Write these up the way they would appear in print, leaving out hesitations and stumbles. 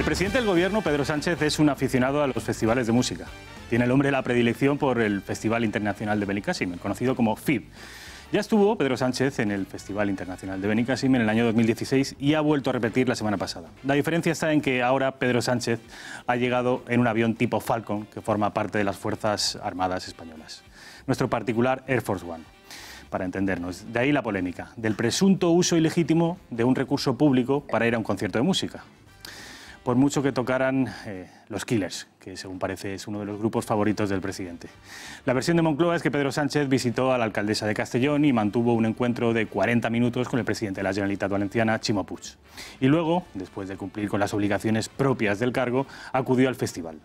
El presidente del gobierno, Pedro Sánchez, es un aficionado a los festivales de música. Tiene el hombre de la predilección por el Festival Internacional de Benicàssim, conocido como FIB. Ya estuvo Pedro Sánchez en el Festival Internacional de Benicàssim en el año 2016 y ha vuelto a repetir la semana pasada. La diferencia está en que ahora Pedro Sánchez ha llegado en un avión tipo Falcon que forma parte de las Fuerzas Armadas Españolas. Nuestro particular Air Force One, para entendernos. De ahí la polémica, del presunto uso ilegítimo de un recurso público para ir a un concierto de música. Por mucho que tocaran los Killers, que según parece es uno de los grupos favoritos del presidente. La versión de Moncloa es que Pedro Sánchez visitó a la alcaldesa de Castellón y mantuvo un encuentro de 40 minutos con el presidente de la Generalitat Valenciana, Ximo Puig. Y luego, después de cumplir con las obligaciones propias del cargo, acudió al festival.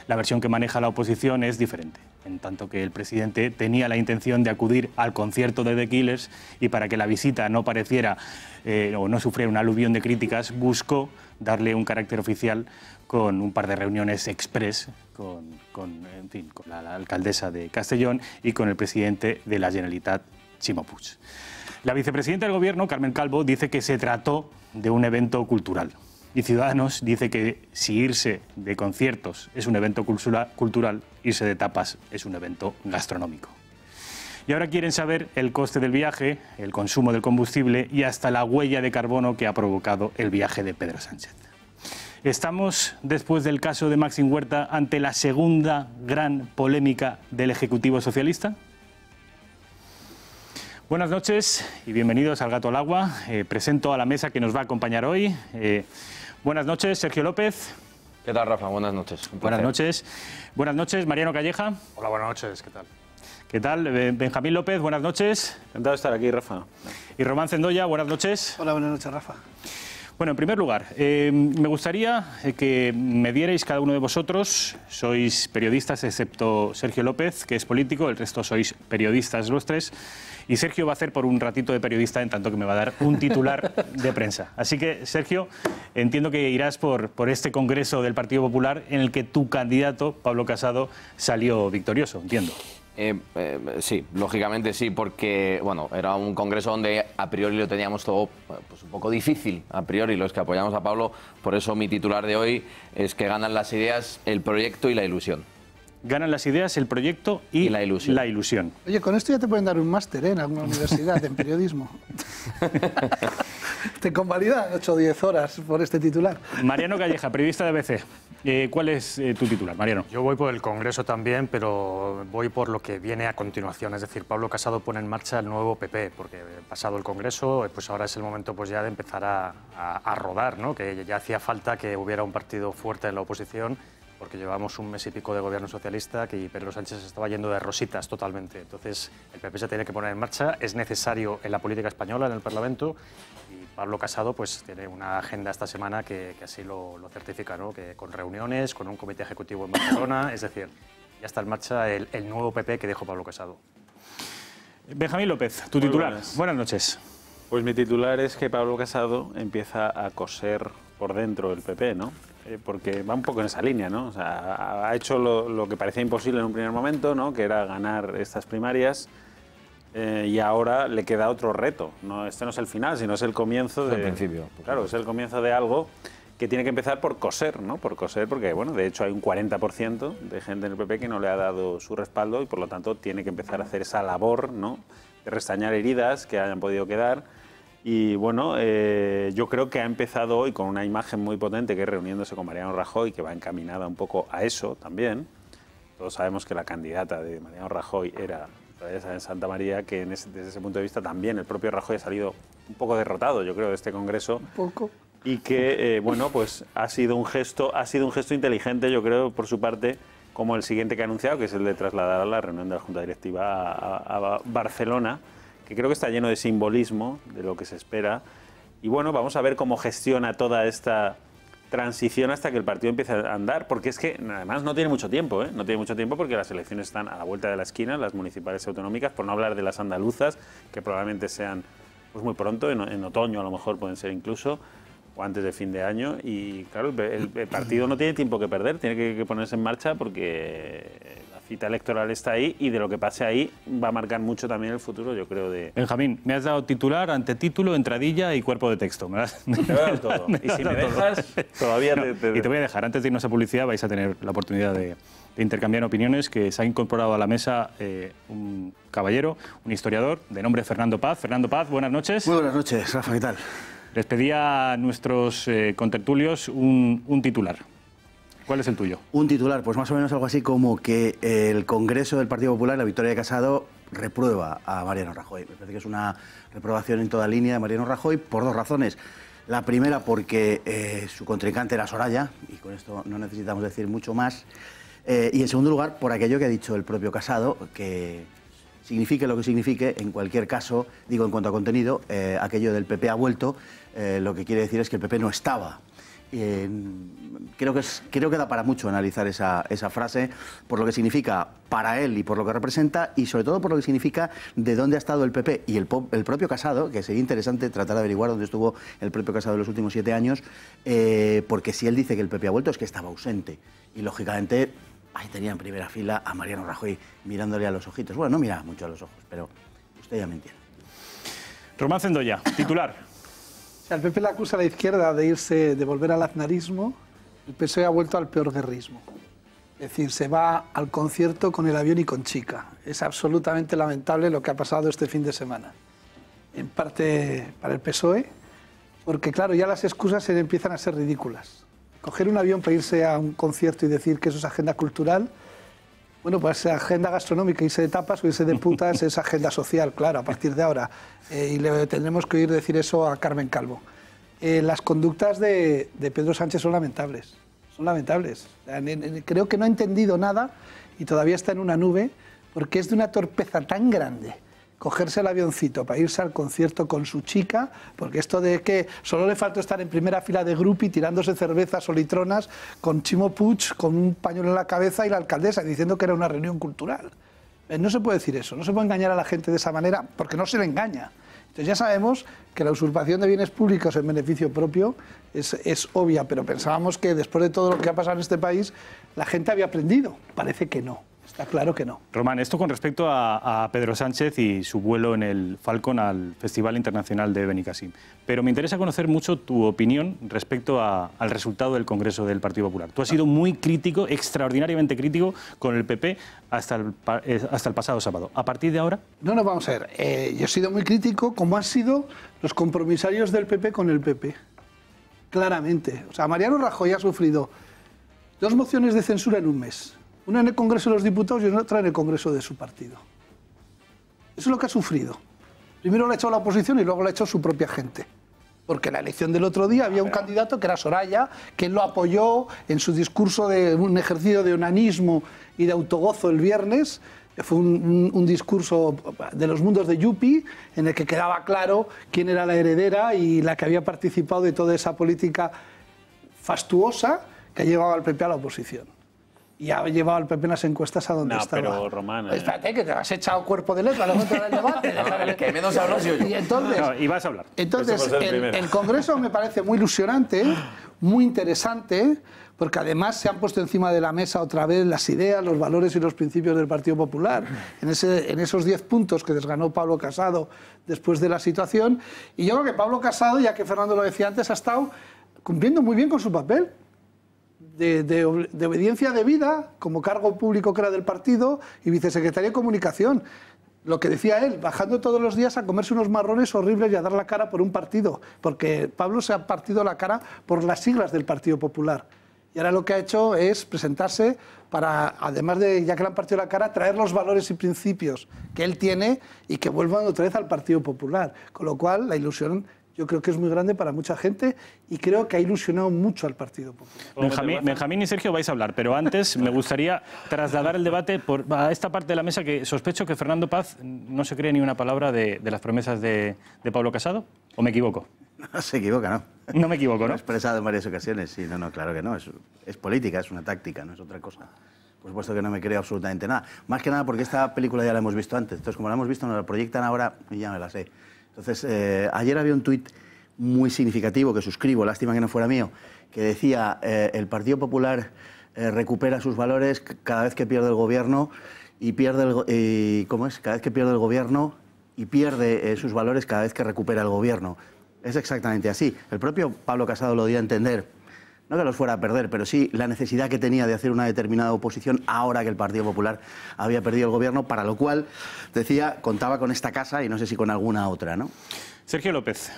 La versión que maneja la oposición es diferente, en tanto que el presidente tenía la intención de acudir al concierto de The Killers y para que la visita no pareciera o no sufriera un aluvión de críticas, buscó darle un carácter oficial con un par de reuniones express con la alcaldesa de Castellón y con el presidente de la Generalitat, Ximo Puig. La vicepresidenta del Gobierno, Carmen Calvo, dice que se trató de un evento cultural. Y Ciudadanos dice que si irse de conciertos es un evento cultural, irse de tapas es un evento gastronómico. Y ahora quieren saber el coste del viaje, el consumo del combustible y hasta la huella de carbono que ha provocado el viaje de Pedro Sánchez. Estamos, después del caso de Maxim Huerta, ante la segunda gran polémica del Ejecutivo socialista. Buenas noches y bienvenidos al Gato al Agua. Presento a la mesa que nos va a acompañar hoy. Buenas noches, Sergio López. ¿Qué tal, Rafa? Buenas noches. Buenas noches. Buenas noches, Mariano Calleja. Hola, buenas noches. ¿Qué tal? ¿Qué tal? Benjamín López, buenas noches. Encantado de estar aquí, Rafa. Y Román Cendoya, buenas noches. Hola, buenas noches, Rafa. Bueno, en primer lugar, me gustaría que me dierais cada uno de vosotros, sois periodistas excepto Sergio López, que es político, el resto sois periodistas los tres, y Sergio va a hacer por un ratito de periodista en tanto que me va a dar un titular de prensa. Así que, Sergio, entiendo que irás por este congreso del Partido Popular en el que tu candidato, Pablo Casado, salió victorioso, entiendo. Sí, lógicamente sí, porque bueno, era un congreso donde a priori lo teníamos todo pues un poco difícil, a priori los que apoyamos a Pablo, por eso mi titular de hoy es que ganan las ideas, el proyecto y la ilusión. Ganan las ideas, el proyecto y la ilusión. Oye, con esto ya te pueden dar un máster en alguna universidad en periodismo. Te convalidan 8 o 10 horas por este titular. Mariano Calleja, periodista de ABC. ¿Cuál es tu titular, Mariano? Yo voy por el Congreso también, pero voy por lo que viene a continuación. Es decir, Pablo Casado pone en marcha el nuevo PP, porque pasado el Congreso, pues ahora es el momento pues ya de empezar a rodar, ¿no? Que ya hacía falta que hubiera un partido fuerte en la oposición, porque llevamos un mes y pico de gobierno socialista y Pedro Sánchez se estaba yendo de rositas totalmente. Entonces, el PP se tiene que poner en marcha, es necesario en la política española, en el Parlamento, y Pablo Casado pues tiene una agenda esta semana que así lo certifica, ¿no? Que con reuniones, con un comité ejecutivo en Barcelona, es decir, ya está en marcha el nuevo PP que dejó Pablo Casado. Benjamín López, tu titular. Buenas noches. Pues mi titular es que Pablo Casado empieza a coser por dentro el PP, ¿no? Porque va un poco en esa línea, ¿no? O sea, ha hecho lo que parecía imposible en un primer momento, ¿no? Que era ganar estas primarias, y ahora le queda otro reto. ¿No? Este no es el final, sino es el comienzo de... El principio. Claro, es el comienzo de algo que tiene que empezar por coser, ¿no? Por coser, porque, bueno, de hecho hay un 40% de gente en el PP que no le ha dado su respaldo y, por lo tanto, tiene que empezar a hacer esa labor, ¿no? De restañar heridas que hayan podido quedar. Y bueno, yo creo que ha empezado hoy con una imagen muy potente, que es reuniéndose con Mariano Rajoy, que va encaminada un poco a eso también. Todos sabemos que la candidata de Mariano Rajoy era Teresa de Santa María, que desde ese punto de vista también el propio Rajoy ha salido un poco derrotado, yo creo, de este congreso. Un poco. Y que, bueno, pues ha sido un gesto inteligente, yo creo, por su parte, como el siguiente que ha anunciado, que es el de trasladar a la reunión de la Junta Directiva a Barcelona, que creo que está lleno de simbolismo de lo que se espera. Y bueno, vamos a ver cómo gestiona toda esta transición hasta que el partido empiece a andar, porque es que además no tiene mucho tiempo, ¿eh? No tiene mucho tiempo porque las elecciones están a la vuelta de la esquina, las municipales y autonómicas, por no hablar de las andaluzas, que probablemente sean pues muy pronto, en otoño a lo mejor pueden ser incluso, o antes de fin de año. Y claro, el partido no tiene tiempo que perder, tiene que ponerse en marcha porque la cita electoral está ahí y de lo que pase ahí va a marcar mucho también el futuro, yo creo, de... Benjamín, me has dado titular, antetítulo, entradilla y cuerpo de texto. Te he dado todo. Y si me dejas, todavía no, Y te voy a dejar, antes de irnos a publicidad vais a tener la oportunidad de intercambiar opiniones, que se ha incorporado a la mesa un caballero, un historiador de nombre Fernando Paz. Fernando Paz, buenas noches. Muy buenas noches, Rafa, ¿qué tal? Les pedía a nuestros contertulios un titular. ¿Cuál es el tuyo? Un titular, pues más o menos algo así como que el Congreso del Partido Popular, la victoria de Casado, reprueba a Mariano Rajoy. Me parece que es una reprobación en toda línea de Mariano Rajoy por dos razones. La primera porque su contrincante era Soraya, y con esto no necesitamos decir mucho más. Y en segundo lugar, por aquello que ha dicho el propio Casado, que signifique lo que signifique, en cualquier caso, digo en cuanto a contenido, aquello del PP ha vuelto, lo que quiere decir es que el PP no estaba. Creo que da para mucho analizar esa frase por lo que significa para él y por lo que representa, y sobre todo por lo que significa de dónde ha estado el PP y el propio Casado, que sería interesante tratar de averiguar dónde estuvo el propio Casado en los últimos 7 años, porque si él dice que el PP ha vuelto es que estaba ausente, y lógicamente ahí tenía en primera fila a Mariano Rajoy mirándole a los ojitos. Bueno, no miraba mucho a los ojos, pero usted ya me entiende. Román Cendoya, titular. El PP le acusa a la izquierda de volver al aznarismo, el PSOE ha vuelto al peor guerrismo. Es decir, se va al concierto con el avión y con chica. Es absolutamente lamentable lo que ha pasado este fin de semana. En parte para el PSOE, porque claro, ya las excusas se empiezan a ser ridículas. Coger un avión para irse a un concierto y decir que eso es agenda cultural, bueno, pues agenda gastronómica, irse de tapas o irse de putas es agenda social, claro, a partir de ahora. Y le tendremos que oír decir eso a Carmen Calvo. Las conductas de Pedro Sánchez son lamentables. Son lamentables. Creo que no ha entendido nada y todavía está en una nube, porque es de una torpeza tan grande cogerse el avioncito para irse al concierto con su chica, porque esto de que solo le faltó estar en primera fila de grupi tirándose cervezas o litronas con Chimo Puig, con un pañuelo en la cabeza y la alcaldesa diciendo que era una reunión cultural. No se puede decir eso, no se puede engañar a la gente de esa manera, porque no se le engaña. Entonces ya sabemos que la usurpación de bienes públicos en beneficio propio es obvia, pero pensábamos que después de todo lo que ha pasado en este país, la gente había aprendido. Parece que no. Está claro que no. Román, esto con respecto a Pedro Sánchez y su vuelo en el Falcon al Festival Internacional de Benicàssim. Pero me interesa conocer mucho tu opinión respecto al resultado del Congreso del Partido Popular. Tú has sido muy crítico, extraordinariamente crítico con el PP hasta el pasado sábado. ¿A partir de ahora? No, vamos a ver. Yo he sido muy crítico, como han sido los compromisarios del PP con el PP. Claramente. O sea, Mariano Rajoy ha sufrido 2 mociones de censura en un mes. Una en el Congreso de los Diputados y otra en el Congreso de su partido. Eso es lo que ha sufrido. Primero lo ha hecho la oposición y luego lo ha hecho su propia gente. Porque en la elección del otro día había un candidato que era Soraya, que él lo apoyó en su discurso de un ejercicio de onanismo y de autogozo el viernes. Fue un discurso de los mundos de Yupi, en el que quedaba claro quién era la heredera y la que había participado de toda esa política fastuosa que ha llevado al PP a la oposición. Y ha llevado al PP en las encuestas a donde estaba. No, pero Román... Espérate, que te has echado cuerpo de letra, luego entra el debate. El que menos habla soy yo. Y entonces, No, y vas a hablar. Entonces, el Congreso me parece muy ilusionante, muy interesante, porque además se han puesto encima de la mesa otra vez las ideas, los valores y los principios del Partido Popular, en esos 10 puntos que desganó Pablo Casado después de la situación. Y yo creo que Pablo Casado, ya que Fernando lo decía antes, ha estado cumpliendo muy bien con su papel. De obediencia debida, como cargo público que era del partido, y vicesecretario de Comunicación. Lo que decía él, bajando todos los días a comerse unos marrones horribles y a dar la cara por un partido, porque Pablo se ha partido la cara por las siglas del Partido Popular. Y ahora lo que ha hecho es presentarse para, además de, ya que le han partido la cara, traer los valores y principios que él tiene y que vuelvan otra vez al Partido Popular. Con lo cual, la ilusión... yo creo que es muy grande para mucha gente y creo que ha ilusionado mucho al Partido Popular. Benjamín y Sergio vais a hablar, pero antes me gustaría trasladar el debate a esta parte de la mesa que sospecho que Fernando Paz no se cree ni una palabra de las promesas de Pablo Casado, ¿o me equivoco? No se equivoca, ¿no? No me equivoco, ¿no? Lo he expresado en varias ocasiones, sí, no, claro que no, es política, es una táctica, no es otra cosa. Por supuesto que no me creo absolutamente nada. Más que nada porque esta película ya la hemos visto antes, entonces como la hemos visto nos la proyectan ahora y ya me la sé. Entonces, ayer había un tuit muy significativo que suscribo, lástima que no fuera mío, que decía, el Partido Popular recupera sus valores cada vez que pierde el gobierno y pierde cada vez que pierde el gobierno y pierde sus valores cada vez que recupera el gobierno. Es exactamente así. El propio Pablo Casado lo dio a entender, no que los fuera a perder, pero sí la necesidad que tenía de hacer una determinada oposición ahora que el Partido Popular había perdido el gobierno, para lo cual, decía, contaba con esta casa y no sé si con alguna otra, ¿no? Sergio López,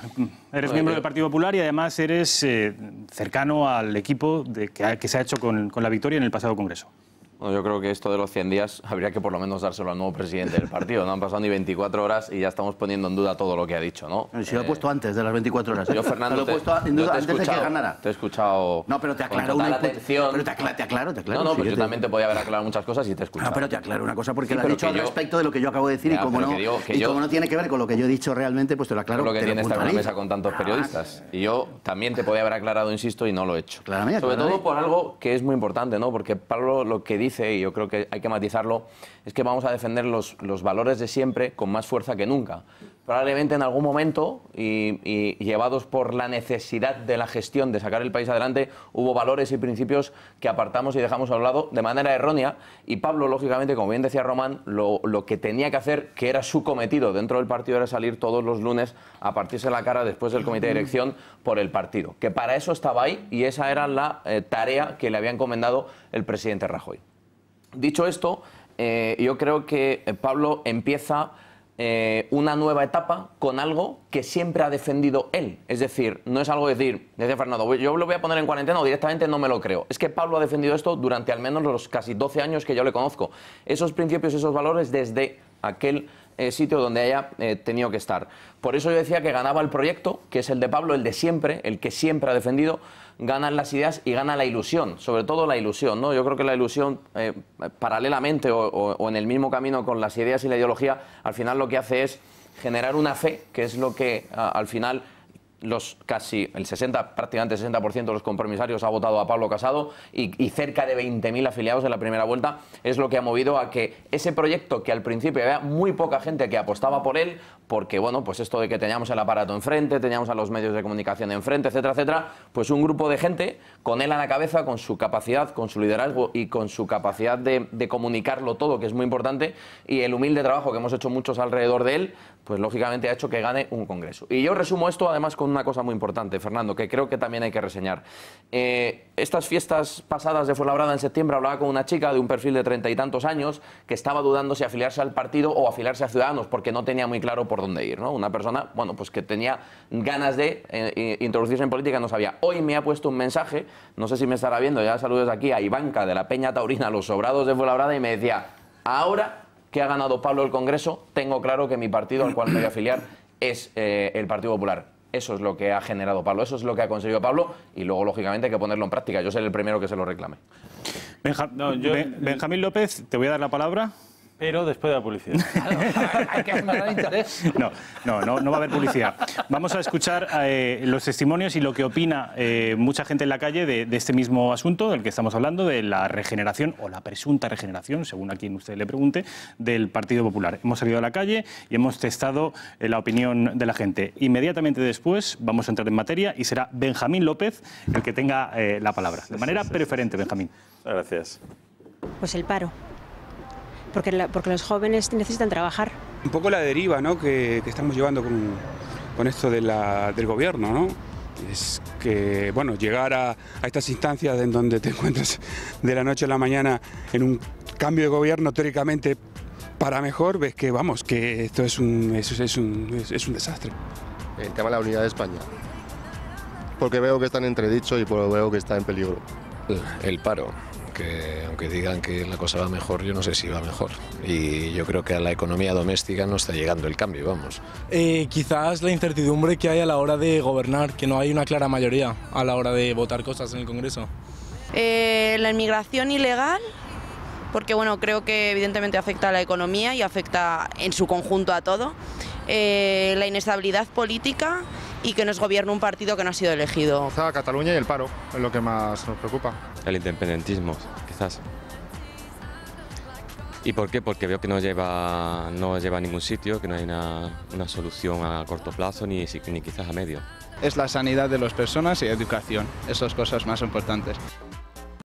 eres miembro del Partido Popular y además eres cercano al equipo que se ha hecho con la victoria en el pasado Congreso. Bueno, yo creo que esto de los 100 días habría que por lo menos dárselo al nuevo presidente del partido. No han pasado ni 24 horas y ya estamos poniendo en duda todo lo que ha dicho, ¿no? Si lo he puesto antes de las 24 horas. Yo, Fernando, lo he puesto en duda antes de que ganara. Te he escuchado. No, pero te aclaro con una total atención. Pero te aclaro. No, pues yo también te podía haber aclarado muchas cosas y te he escuchado. No, pero te aclaro una cosa porque Sí, lo has dicho al respecto de lo que yo acabo de decir, Ya, y como no tiene que ver con lo que yo he dicho realmente, pues te lo aclaro. Lo que tiene estar en una mesa con tantos Claro. periodistas. Y yo también te podía haber aclarado, insisto, y no lo he hecho. Claramente, Sobre claramente. todo por algo que es muy importante, ¿no? Porque Pablo lo que dice, y yo creo que hay que matizarlo, es que vamos a defender los valores de siempre con más fuerza que nunca. Probablemente en algún momento, y llevados por la necesidad de la gestión de sacar el país adelante, hubo valores y principios que apartamos y dejamos a un lado de manera errónea. Y Pablo, lógicamente, como bien decía Román, lo que tenía que hacer, que era su cometido dentro del partido, era salir todos los lunes a partirse la cara después del comité de dirección por el partido. Que para eso estaba ahí y esa era la tarea que le había encomendado el presidente Rajoy. Dicho esto, yo creo que Pablo empieza una nueva etapa con algo que siempre ha defendido él. Es decir, no es algo de decir, decía Fernando, yo lo voy a poner en cuarentena o directamente no me lo creo. Es que Pablo ha defendido esto durante al menos los casi 12 años que yo le conozco. Esos principios, esos valores desde aquel sitio donde haya tenido que estar. Por eso yo decía que ganaba el proyecto, que es el de Pablo, el de siempre, el que siempre ha defendido. Ganan las ideas y gana la ilusión, sobre todo la ilusión, ¿no? Yo creo que la ilusión, paralelamente o en el mismo camino con las ideas y la ideología, al final lo que hace es generar una fe, que es lo que al final prácticamente el 60% de los compromisarios ha votado a Pablo Casado y cerca de 20.000 afiliados en la primera vuelta, es lo que ha movido a que ese proyecto, que al principio había muy poca gente que apostaba por él, porque bueno, pues esto de que teníamos el aparato enfrente, teníamos a los medios de comunicación enfrente, etcétera, etcétera, pues un grupo de gente con él a la cabeza, con su capacidad, con su liderazgo y con su capacidad de comunicarlo todo, que es muy importante, y el humilde trabajo que hemos hecho muchos alrededor de él, pues lógicamente ha hecho que gane un congreso. Y yo resumo esto además con una cosa muy importante, Fernando, que creo que también hay que reseñar. Estas fiestas pasadas de Fuenlabrada en septiembre hablaba con una chica de un perfil de 30 y tantos años que estaba dudando si afiliarse al partido o afiliarse a Ciudadanos porque no tenía muy claro por dónde ir, ¿no? Una persona, bueno, pues que tenía ganas de introducirse en política y no sabía. Hoy me ha puesto un mensaje, no sé si me estará viendo, ya saludos aquí a Ivanka de la Peña Taurina, Los Sobrados de Fuenlabrada, y me decía, ahora que ha ganado Pablo el Congreso, tengo claro que mi partido al cual me voy a afiliar es el Partido Popular. Eso es lo que ha generado Pablo, eso es lo que ha conseguido Pablo y luego, lógicamente, hay que ponerlo en práctica. Yo seré el primero que se lo reclame. Benjamín López, te voy a dar la palabra. Pero después de la publicidad. Hay que generar interés. No va a haber publicidad. Vamos a escuchar los testimonios y lo que opina mucha gente en la calle de este mismo asunto del que estamos hablando, de la regeneración o la presunta regeneración, según a quien usted le pregunte, del Partido Popular. Hemos salido a la calle y hemos testado la opinión de la gente. Inmediatamente después vamos a entrar en materia y será Benjamín López el que tenga la palabra. De manera preferente, Benjamín. Gracias. Pues el paro. Porque los jóvenes necesitan trabajar. Un poco la deriva, ¿no?, que estamos llevando con esto del gobierno, ¿no? Es que, bueno, llegar a estas instancias en donde te encuentras de la noche a la mañana en un cambio de gobierno teóricamente para mejor, ves que, vamos, que esto es un desastre. El tema de la unidad de España. Porque veo que está en entredicho y veo que está en peligro. El paro. Que aunque digan que la cosa va mejor, yo no sé si va mejor. Y yo creo que a la economía doméstica no está llegando el cambio, vamos. Quizás la incertidumbre que hay a la hora de gobernar, que no hay una clara mayoría a la hora de votar cosas en el Congreso. La inmigración ilegal, porque bueno, creo que evidentemente afecta a la economía y afecta en su conjunto a todo. La inestabilidad política y que nos gobierne un partido que no ha sido elegido. Quizá Cataluña y el paro es lo que más nos preocupa. El independentismo, quizás. ¿Y por qué? Porque veo que no lleva a ningún sitio, que no hay una solución a corto plazo ni quizás a medio. Es la sanidad de las personas y educación, esas cosas más importantes.